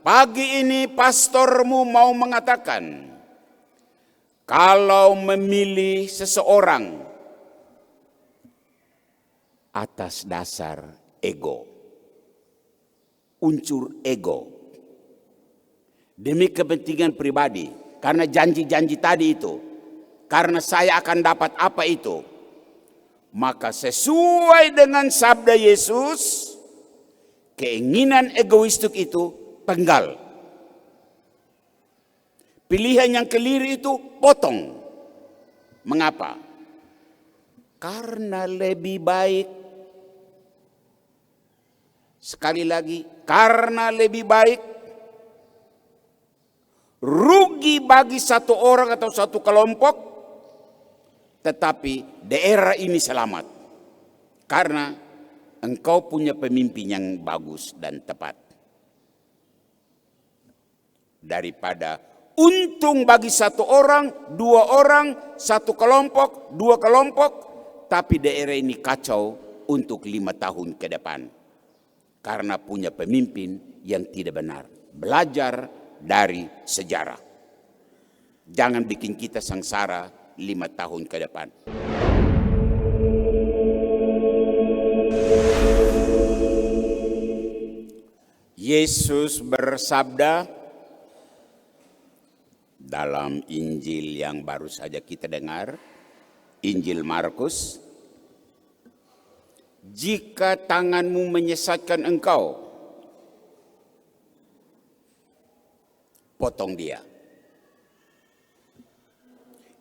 Pagi ini pastormu mau mengatakan, kalau memilih seseorang atas dasar ego, unsur ego, demi kepentingan pribadi, karena janji-janji tadi itu, karena saya akan dapat apa itu, maka sesuai dengan sabda Yesus, keinginan egoistik itu penggal. Pilihan yang keliru itu potong. Mengapa? Karena lebih baik, sekali lagi, karena lebih baik rugi bagi satu orang atau satu kelompok, tetapi daerah ini selamat. Karena engkau punya pemimpin yang bagus dan tepat. Daripada untung bagi satu orang, dua orang, satu kelompok, dua kelompok, tapi daerah ini kacau untuk 5 tahun ke depan. Karena punya pemimpin yang tidak benar. Belajar dari sejarah. Jangan bikin kita sengsara 5 tahun ke depan. Yesus bersabda dalam Injil yang baru saja kita dengar, Injil Markus, jika tanganmu menyesatkan engkau, potong dia.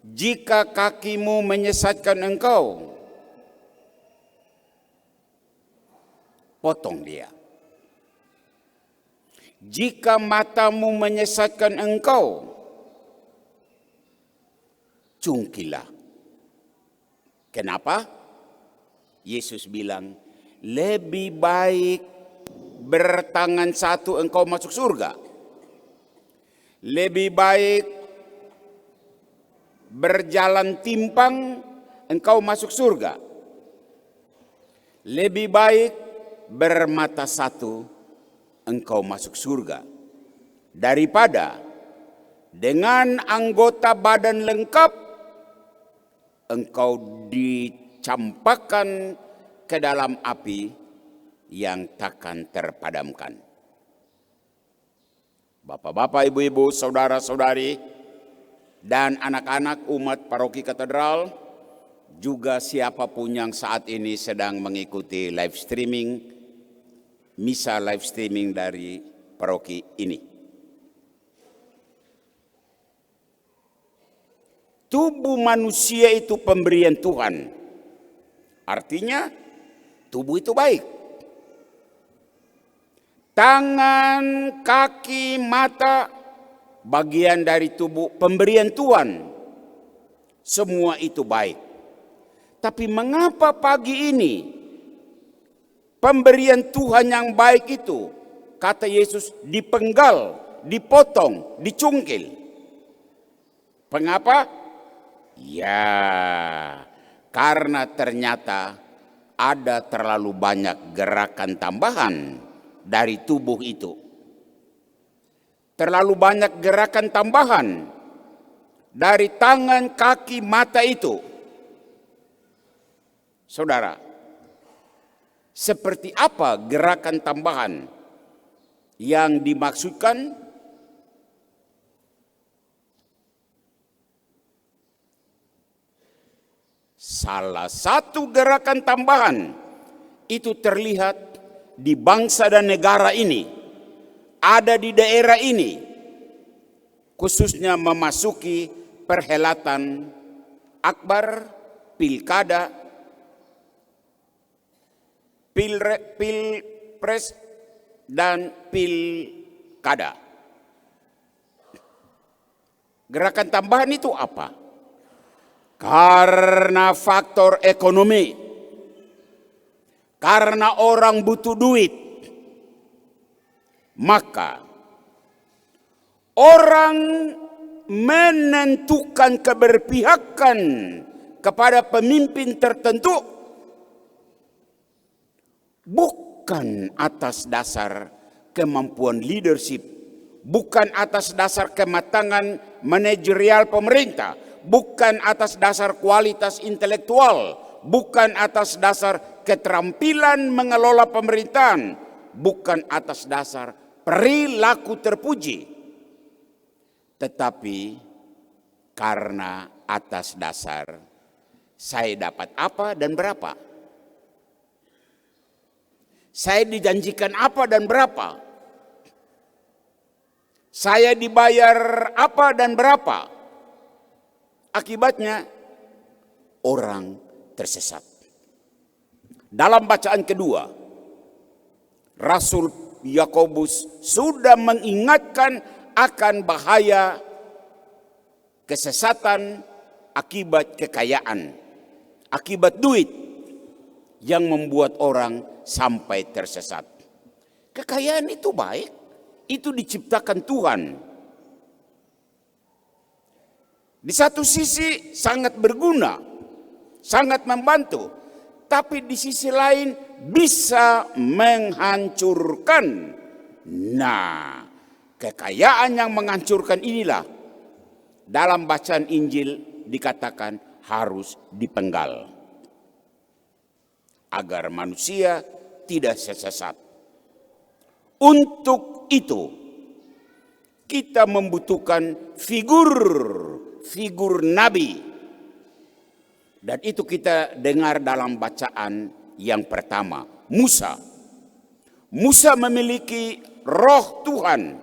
Jika kakimu menyesatkan engkau, potong dia. Jika matamu menyesatkan engkau, cungkilah. Kenapa? Yesus bilang, lebih baik bertangan satu engkau masuk surga. Lebih baik berjalan timpang engkau masuk surga. Lebih baik bermata satu engkau masuk surga. Daripada dengan anggota badan lengkap engkau dicampakkan ke dalam api yang takkan terpadamkan. Bapak-bapak, ibu-ibu, saudara-saudari, dan anak-anak umat Paroki Katedral, juga siapapun yang saat ini sedang mengikuti live streaming, misa live streaming dari paroki ini. Tubuh manusia itu pemberian Tuhan. Artinya tubuh itu baik. Tangan, kaki, mata, bagian dari tubuh pemberian Tuhan. Semua itu baik. Tapi mengapa pagi ini pemberian Tuhan yang baik itu, kata Yesus, dipenggal, dipotong, dicungkil? Mengapa? Ya, karena ternyata ada terlalu banyak gerakan tambahan dari tubuh itu. Terlalu banyak gerakan tambahan dari tangan, kaki, mata itu. Saudara, seperti apa gerakan tambahan yang dimaksudkan? Salah satu gerakan tambahan itu terlihat di bangsa dan negara ini, ada di daerah ini, khususnya memasuki perhelatan akbar, pilkada, pilpres, dan pilkada. Gerakan tambahan itu apa? Karena faktor ekonomi, karena orang butuh duit, maka orang menentukan keberpihakan kepada pemimpin tertentu bukan atas dasar kemampuan leadership bukan atas dasar kematangan manajerial pemerintah, bukan atas dasar kualitas intelektual, bukan atas dasar keterampilan mengelola pemerintahan, bukan atas dasar perilaku terpuji, tetapi karena atas dasar saya dapat apa dan berapa, saya dijanjikan apa dan berapa, saya dibayar apa dan berapa. Akibatnya orang tersesat. Dalam bacaan kedua, Rasul Yakobus sudah mengingatkan akan bahaya kesesatan akibat kekayaan, akibat duit yang membuat orang sampai tersesat. Kekayaan itu baik, itu diciptakan Tuhan. Di satu sisi sangat berguna, sangat membantu, tapi di sisi lain bisa menghancurkan. Nah, kekayaan yang menghancurkan inilah dalam bacaan Injil dikatakan harus dipenggal agar manusia tidak tersesat. Untuk itu kita membutuhkan figur nabi, dan itu kita dengar dalam bacaan yang pertama. Musa memiliki roh Tuhan,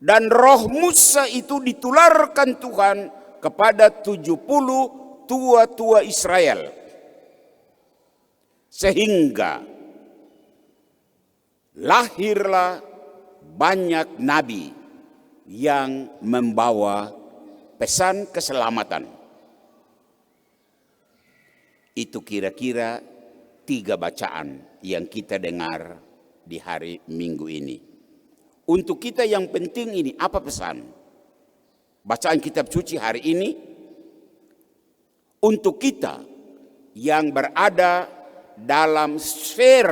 dan roh Musa itu ditularkan Tuhan kepada 70 tua-tua Israel, sehingga lahirlah banyak nabi yang membawa pesan keselamatan. Itu kira-kira 3 bacaan yang kita dengar di hari Minggu ini. Untuk kita yang penting ini apa pesan? Bacaan kitab suci hari ini untuk kita yang berada dalam sfer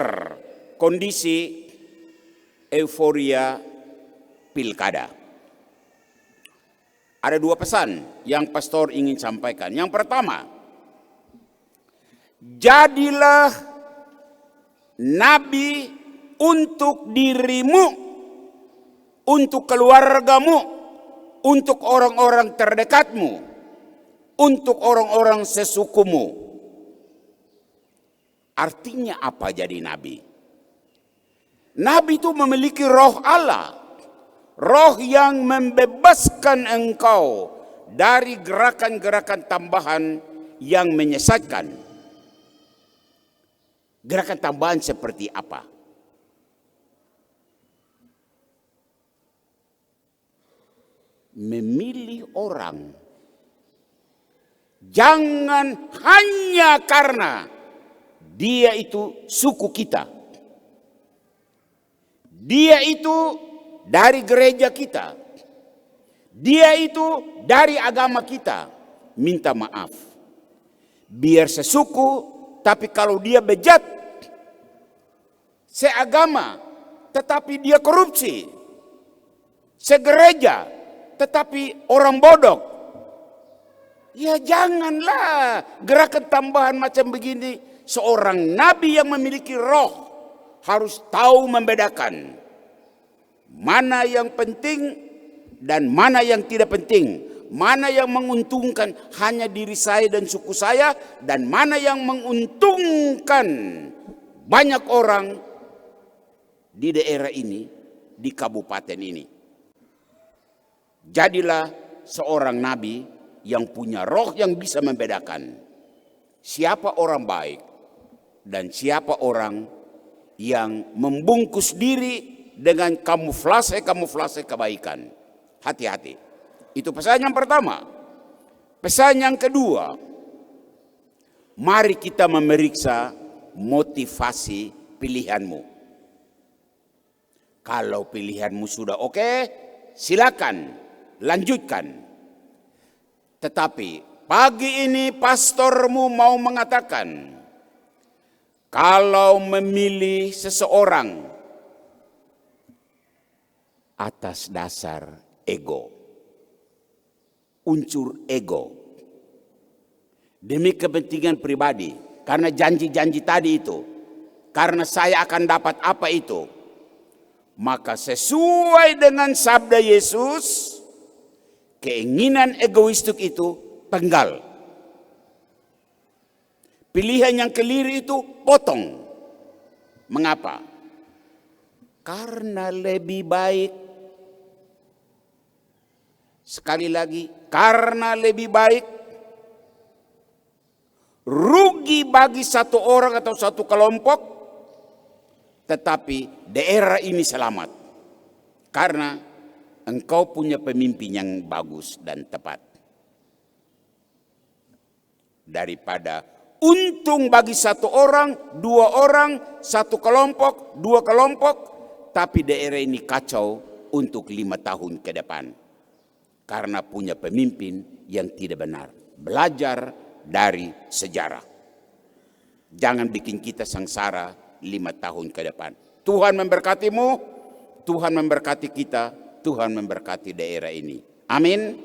kondisi euforia pilkada. Ada 2 pesan yang pastor ingin sampaikan. Yang pertama, jadilah nabi untuk dirimu, untuk keluargamu, untuk orang-orang terdekatmu, untuk orang-orang sesukumu. Artinya apa jadi nabi? Nabi itu memiliki roh Allah, roh yang membebaskan engkau dari gerakan-gerakan tambahan yang menyesatkan. Gerakan tambahan seperti apa? Memilih orang. Jangan hanya karena dia itu suku kita, dia itu dari gereja kita, dia itu dari agama kita. Minta maaf, biar sesuku, tapi kalau dia bejat, seagama tetapi dia korupsi, segereja tetapi orang bodoh, ya janganlah gerakan tambahan macam begini. Seorang nabi yang memiliki roh harus tahu membedakan mana yang penting dan mana yang tidak penting, mana yang menguntungkan hanya diri saya dan suku saya, dan mana yang menguntungkan banyak orang di daerah ini, di kabupaten ini. Jadilah seorang nabi yang punya roh yang bisa membedakan siapa orang baik dan siapa orang yang membungkus diri dengan kamuflase kebaikan. Hati-hati. Itu pesan yang pertama. Pesan yang kedua, mari kita memeriksa motivasi pilihanmu. Kalau pilihanmu sudah oke, silakan lanjutkan. Tetapi pagi ini pastormu mau mengatakan, kalau memilih seseorang atas dasar ego. Unsur ego. Demi kepentingan pribadi. Karena janji-janji tadi itu. Karena saya akan dapat apa itu. Maka sesuai dengan sabda Yesus, keinginan egoistik itu penggal. Pilihan yang keliru itu potong. Mengapa? Karena lebih baik. Sekali lagi, karena lebih baik. Rugi bagi satu orang atau satu kelompok, tetapi daerah ini selamat. Karena engkau punya pemimpin yang bagus dan tepat. Daripada untung bagi satu orang, dua orang, satu kelompok, dua kelompok, tapi daerah ini kacau untuk 5 tahun ke depan. Karena punya pemimpin yang tidak benar. Belajar dari sejarah. Jangan bikin kita sengsara 5 tahun ke depan. Tuhan memberkatimu, Tuhan memberkati kita, Tuhan memberkati daerah ini. Amin.